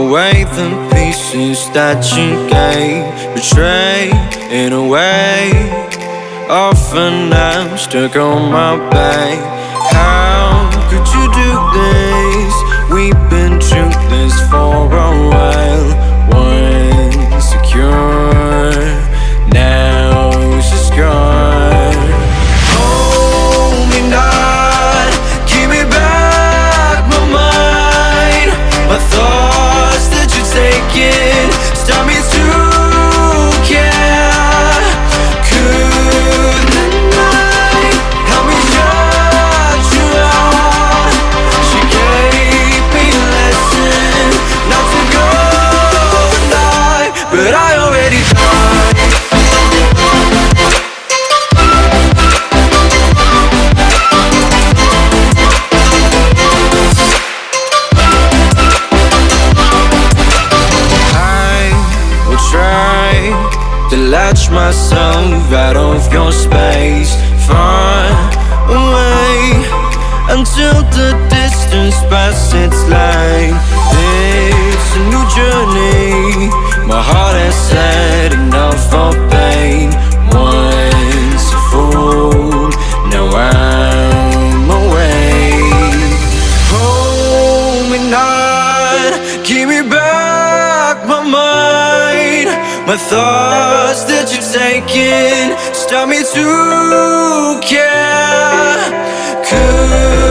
away the pieces that you gave. Betrayed in a way. Often I'm stuck on my back. How could you do this? We've been through this for a while. Once secure, now she's gone. Hold me not, give me back my mind. My thoughts that you're taking stop me to care. Could the night help me shut you out? She gave me a lesson not to go alive, but I already tried. To latch myself out of your space, far away, until the distance passes its line. It's a new journey. My heart has had enough of pain. Once a fool, now I'm away. Hold me not, give me back my mind. My thoughts that you're taking stop me to care. Could